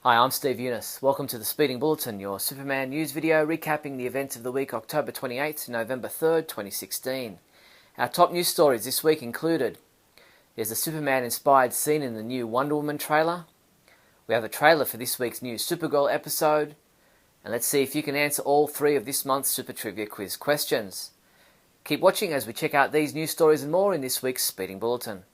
Hi, I'm Steve Younis. Welcome to the Speeding Bulletin, your Superman news video recapping the events of the week October 28th to November 3rd, 2016. Our top news stories this week included: there's a Superman-inspired scene in the new Wonder Woman trailer, we have a trailer for this week's new Supergirl episode, and let's see if you can answer all three of this month's Super Trivia Quiz questions. Keep watching as we check out these news stories and more in this week's Speeding Bulletin.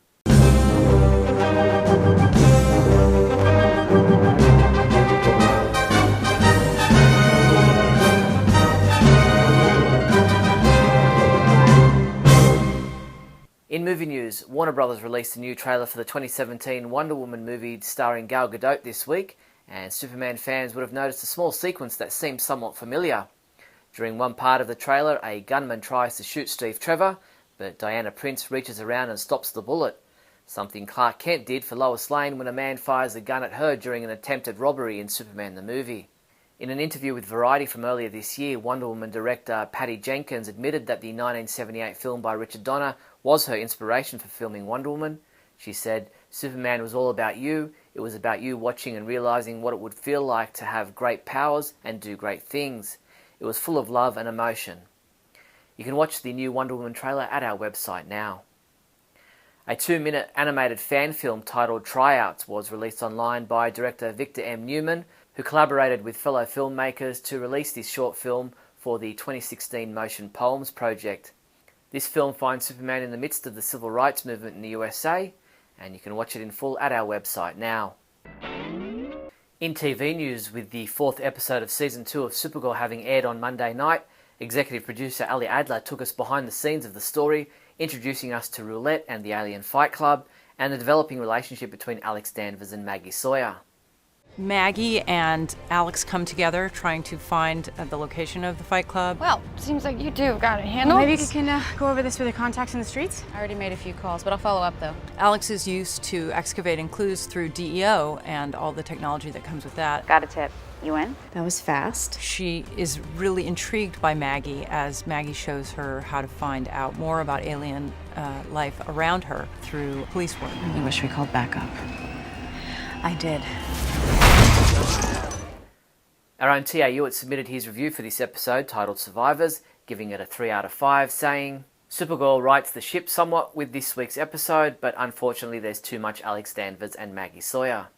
In movie news, Warner Bros. Released a new trailer for the 2017 Wonder Woman movie starring Gal Gadot this week, and Superman fans would have noticed a small sequence that seems somewhat familiar. During one part of the trailer, a gunman tries to shoot Steve Trevor, but Diana Prince reaches around and stops the bullet, something Clark Kent did for Lois Lane when a man fires a gun at her during an attempted robbery in Superman the movie. In an interview with Variety from earlier this year, Wonder Woman director Patty Jenkins admitted that the 1978 film by Richard Donner was her inspiration for filming Wonder Woman. She said, "Superman was all about you. It was about you watching and realizing what it would feel like to have great powers and do great things. It was full of love and emotion." You can watch the new Wonder Woman trailer at our website now. A 2-minute animated fan film titled Tryouts was released online by director Victor M. Newman, who collaborated with fellow filmmakers to release this short film for the 2016 Motion Poems project. This film finds Superman in the midst of the civil rights movement in the USA, and you can watch it in full at our website now. In TV news, with the 4th episode of Season 2 of Supergirl having aired on Monday night, executive producer Ali Adler took us behind the scenes of the story, introducing us to Roulette and the Alien Fight Club, and the developing relationship between Alex Danvers and Maggie Sawyer. Maggie and Alex come together trying to find the location of the fight club. Well, seems like you two got it handled. Maybe you can go over this with your contacts in the streets? I already made a few calls, but I'll follow up though. Alex is used to excavating clues through DEO and all the technology that comes with that. Got a tip. You in? That was fast. She is really intrigued by Maggie as Maggie shows her how to find out more about alien life around her through police work. I wish we called backup. I did. Our own T.A. Hewitt submitted his review for this episode titled Survivors, giving it a 3 out of 5, saying, "Supergirl rights the ship somewhat with this week's episode, but unfortunately there's too much Alex Danvers and Maggie Sawyer."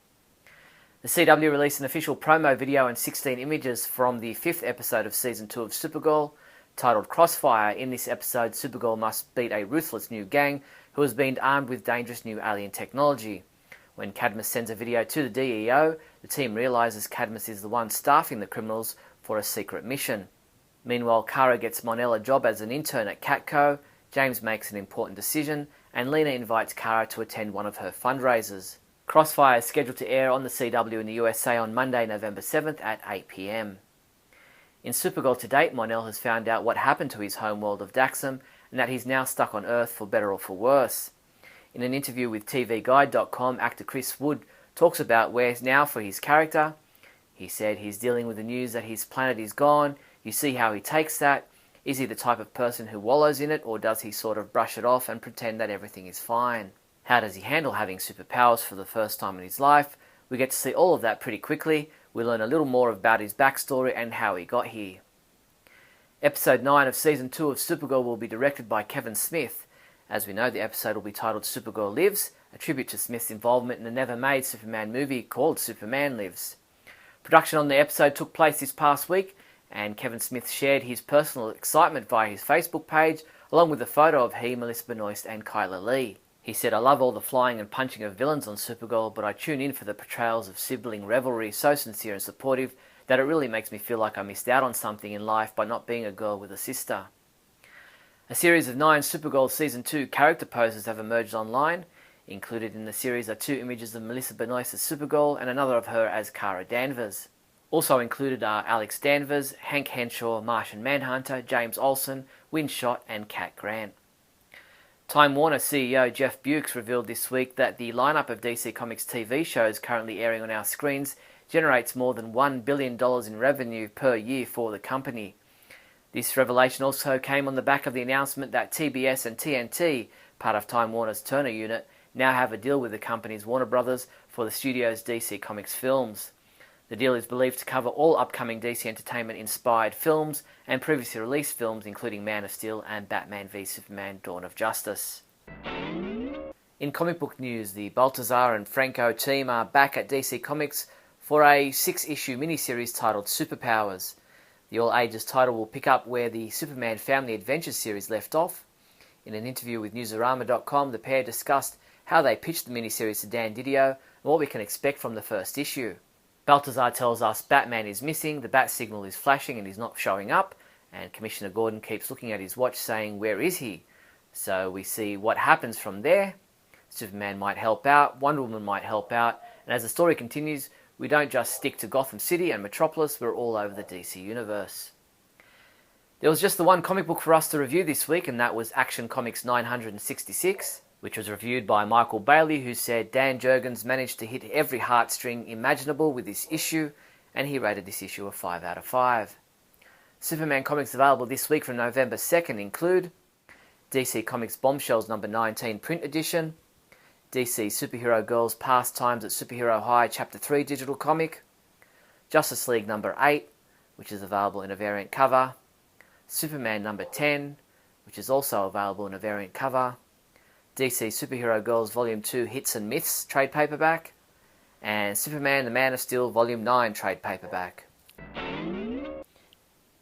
The CW released an official promo video and 16 images from the 5th episode of Season 2 of Supergirl, titled Crossfire. In this episode, Supergirl must beat a ruthless new gang who has been armed with dangerous new alien technology. When Cadmus sends a video to the DEO, the team realises Cadmus is the one staffing the criminals for a secret mission. Meanwhile, Kara gets Mon-El a job as an intern at Catco, James makes an important decision, and Lena invites Kara to attend one of her fundraisers. Crossfire is scheduled to air on the CW in the USA on Monday, November 7th at 8 p.m. In Supergirl to date, Mon-El has found out what happened to his homeworld of Daxam and that he's now stuck on Earth for better or for worse. In an interview with TVGuide.com, actor Chris Wood talks about where's now for his character. He said he's dealing with the news that his planet is gone. You see how he takes that. Is he the type of person who wallows in it, or does he sort of brush it off and pretend that everything is fine? How does he handle having superpowers for the first time in his life? We get to see all of that pretty quickly. We learn a little more about his backstory and how he got here. Episode 9 of Season 2 of Supergirl will be directed by Kevin Smith. As we know, the episode will be titled Supergirl Lives, a tribute to Smith's involvement in the never-made Superman movie called Superman Lives. Production on the episode took place this past week, and Kevin Smith shared his personal excitement via his Facebook page, along with a photo of he, Melissa Benoist and Kyla Lee. He said, "I love all the flying and punching of villains on Supergirl, but I tune in for the portrayals of sibling rivalry so sincere and supportive that it really makes me feel like I missed out on something in life by not being a girl with a sister." A series of 9 Supergirl Season 2 character poses have emerged online. Included in the series are 2 images of Melissa Benoist as Supergirl and another of her as Kara Danvers. Also included are Alex Danvers, Hank Henshaw, Martian Manhunter, James Olsen, Windshot and Cat Grant. Time Warner CEO Jeff Bewkes revealed this week that the lineup of DC Comics TV shows currently airing on our screens generates more than $1 billion in revenue per year for the company. This revelation also came on the back of the announcement that TBS and TNT, part of Time Warner's Turner unit, now have a deal with the company's Warner Brothers for the studio's DC Comics films. The deal is believed to cover all upcoming DC Entertainment-inspired films and previously released films including Man of Steel and Batman v Superman: Dawn of Justice. In comic book news, the Baltazar and Franco team are back at DC Comics for a 6-issue miniseries titled Superpowers. The all-ages title will pick up where the Superman Family Adventures series left off. In an interview with Newsarama.com, the pair discussed how they pitched the miniseries to Dan Didio and what we can expect from the first issue. Baltazar tells us Batman is missing, the bat signal is flashing and he's not showing up, and Commissioner Gordon keeps looking at his watch saying, "Where is he?" So we see what happens from there. Superman might help out, Wonder Woman might help out, and as the story continues, we don't just stick to Gotham City and Metropolis, we're all over the DC universe. There was just the one comic book for us to review this week, and that was Action Comics 966, which was reviewed by Michael Bailey, who said Dan Jurgens managed to hit every heartstring imaginable with this issue, and he rated this issue a 5 out of 5. Superman comics available this week from November 2nd include DC Comics Bombshells number 19 print edition, DC Superhero Girls Pastimes at Superhero High Chapter 3 digital comic, Justice League number 8, which is available in a variant cover, Superman number 10, which is also available in a variant cover, DC Superhero Girls Volume 2 Hits and Myths trade paperback, and Superman the Man of Steel Volume 9 trade paperback.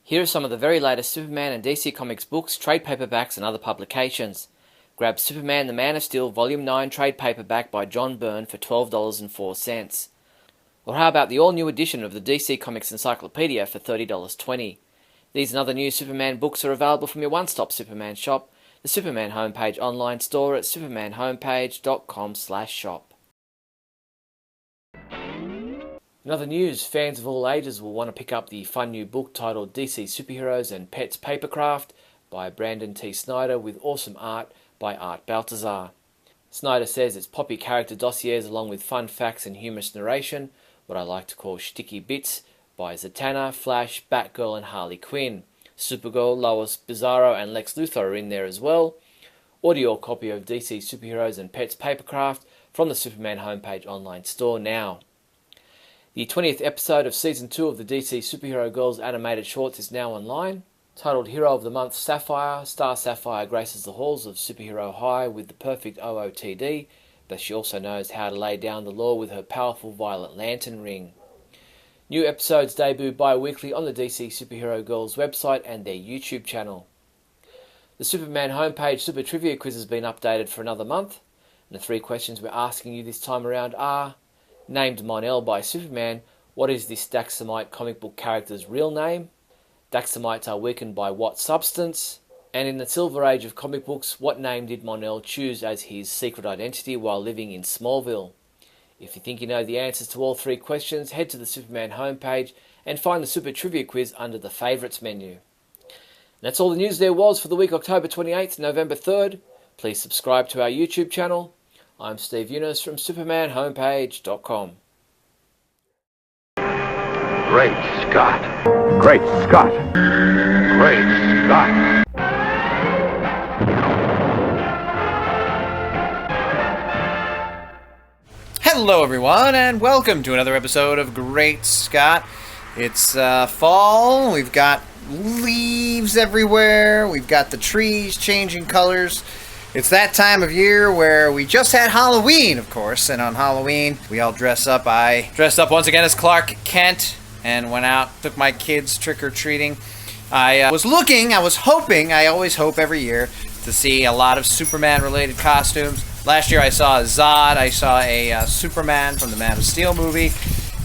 Here are some of the very latest Superman and DC Comics books, trade paperbacks and other publications. Grab Superman the Man of Steel Volume 9 trade paperback by John Byrne for $12.04. Or how about the all-new edition of the DC Comics Encyclopedia for $30.20. These and other new Superman books are available from your one-stop Superman shop, the Superman Homepage online store at supermanhomepage.com/shop. In other news, fans of all ages will want to pick up the fun new book titled DC Superheroes and Pets Papercraft by Brandon T. Snyder with awesome art by Art Baltazar. Snyder says it's poppy character dossiers along with fun facts and humorous narration, what I like to call shticky bits, by Zatanna, Flash, Batgirl and Harley Quinn. Supergirl, Lois, Bizarro and Lex Luthor are in there as well. Audio copy of DC Superheroes and Pets Papercraft from the Superman Homepage online store now. The 20th episode of Season 2 of the DC Superhero Girls animated shorts is now online. Titled Hero of the Month Sapphire, Star Sapphire graces the halls of Superhero High with the perfect OOTD, but she also knows how to lay down the law with her powerful Violet Lantern ring. New episodes debut bi-weekly on the DC Superhero Girls website and their YouTube channel. The Superman homepage Super Trivia Quiz has been updated for another month, and the 3 questions we're asking you this time around are: named Mon-El by Superman, what is this Daxamite comic book character's real name? Daxamites are weakened by what substance? And in the Silver Age of comic books, what name did Mon-El choose as his secret identity while living in Smallville? If you think you know the answers to all 3 questions, head to the Superman homepage and find the Super Trivia Quiz under the Favourites menu. And that's all the news there was for the week October 28th, November 3rd. Please subscribe to our YouTube channel. I'm Steve Younis from supermanhomepage.com. Great Scott! Great Scott! Great Scott! Hello everyone, and welcome to another episode of Great Scott. It's fall, we've got leaves everywhere, we've got the trees changing colors. It's that time of year where we just had Halloween, of course, and on Halloween we all dress up. I dressed up once again as Clark Kent and went out, took my kids trick-or-treating. I was hoping, I always hope every year, to see a lot of Superman-related costumes. Last year I saw a Zod, I saw a Superman from the Man of Steel movie,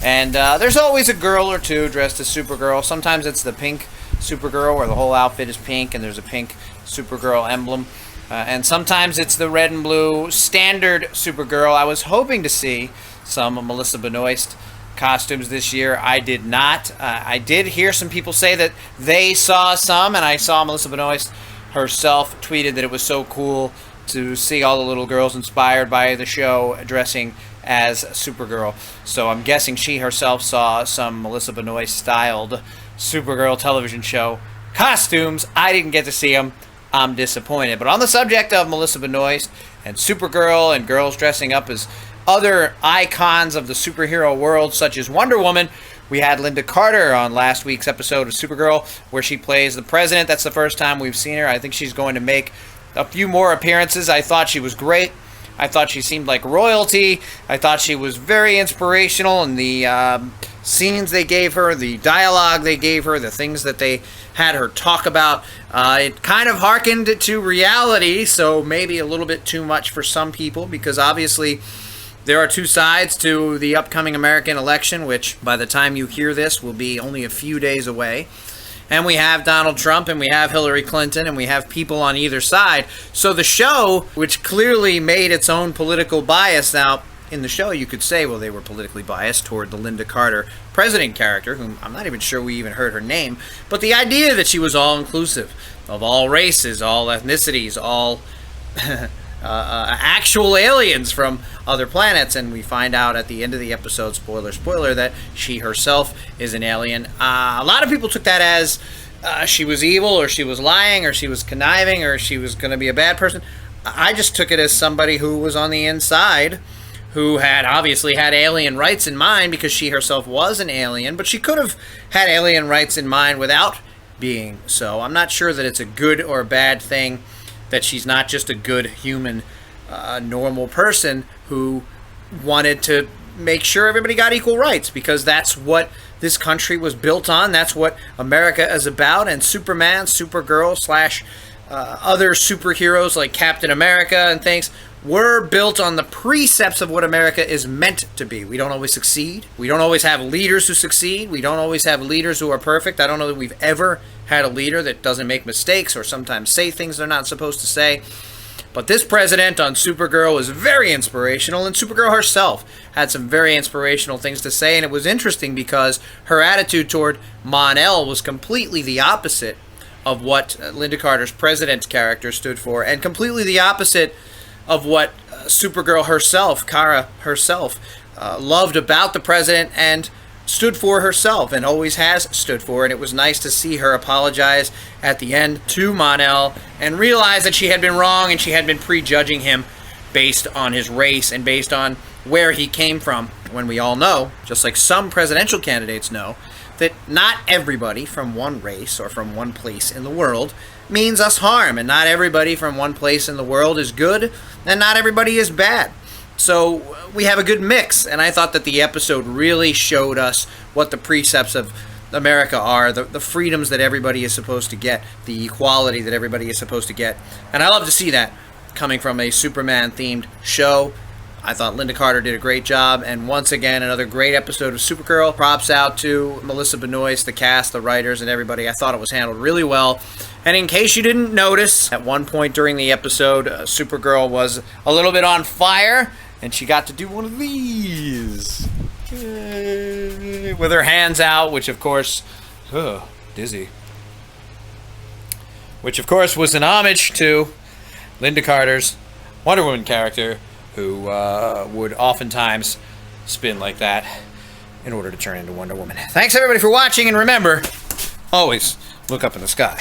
and there's always a girl or two dressed as Supergirl. Sometimes it's the pink Supergirl, where the whole outfit is pink and there's a pink Supergirl emblem. And sometimes it's the red and blue standard Supergirl. I was hoping to see some Melissa Benoist costumes this year. I did not. I did hear some people say that they saw some, and I saw Melissa Benoist herself tweeted that it was so cool to see all the little girls inspired by the show dressing as Supergirl. So I'm guessing she herself saw some Melissa Benoist styled Supergirl television show costumes. I didn't get to see them. I'm disappointed. But on the subject of Melissa Benoist and Supergirl and girls dressing up as other icons of the superhero world, such as Wonder Woman. We had Linda Carter on last week's episode of Supergirl, where she plays the president. That's the first time we've seen her. I think she's going to make a few more appearances. I thought she was great. I thought she seemed like royalty. I thought she was very inspirational in the scenes they gave her, the dialogue they gave her, the things that they had her talk about. It kind of harkened to reality, so maybe a little bit too much for some people, because obviously there are two sides to the upcoming American election, which by the time you hear this will be only a few days away. And we have Donald Trump, and we have Hillary Clinton, and we have people on either side. So the show, which clearly made its own political bias, now in the show you could say, well, they were politically biased toward the Linda Carter president character, whom I'm not even sure we even heard her name, but the idea that she was all-inclusive, of all races, all ethnicities, all actual aliens from other planets, and we find out at the end of the episode, spoiler, that she herself is an alien. A lot of people took that as she was evil, or she was lying, or she was conniving, or she was going to be a bad person. I just took it as somebody who was on the inside, who had obviously had alien rights in mind, because she herself was an alien, but she could have had alien rights in mind without being so. I'm not sure that it's a good or bad thing that she's not just a good human, normal person who wanted to make sure everybody got equal rights, because that's what this country was built on. That's what America is about. And Superman, Supergirl, / other superheroes like Captain America and things were built on the precepts of what America is meant to be. We don't always succeed. We don't always have leaders who succeed. We don't always have leaders who are perfect. I don't know that we've ever had a leader that doesn't make mistakes or sometimes say things they're not supposed to say. But this president on Supergirl was very inspirational, and Supergirl herself had some very inspirational things to say, and it was interesting because her attitude toward Mon-El was completely the opposite of what Linda Carter's president's character stood for, and completely the opposite of what Supergirl herself, Kara herself, loved about the president and stood for herself, and always has stood for. And it was nice to see her apologize at the end to Mon-El and realize that she had been wrong, and she had been prejudging him based on his race and based on where he came from, when we all know, just like some presidential candidates know, that not everybody from one race or from one place in the world means us harm, and not everybody from one place in the world is good, and not everybody is bad. So we have a good mix, and I thought that the episode really showed us what the precepts of America are, the freedoms that everybody is supposed to get, the equality that everybody is supposed to get. And I love to see that coming from a Superman-themed show. I thought Linda Carter did a great job, and once again, another great episode of Supergirl. Props out to Melissa Benoist, the cast, the writers, and everybody. I thought it was handled really well. And in case you didn't notice, at one point during the episode, Supergirl was a little bit on fire, and she got to do one of these with her hands out, which of course, dizzy. Which of course was an homage to Linda Carter's Wonder Woman character, who would oftentimes spin like that in order to turn into Wonder Woman. Thanks everybody for watching, and remember, always look up in the sky.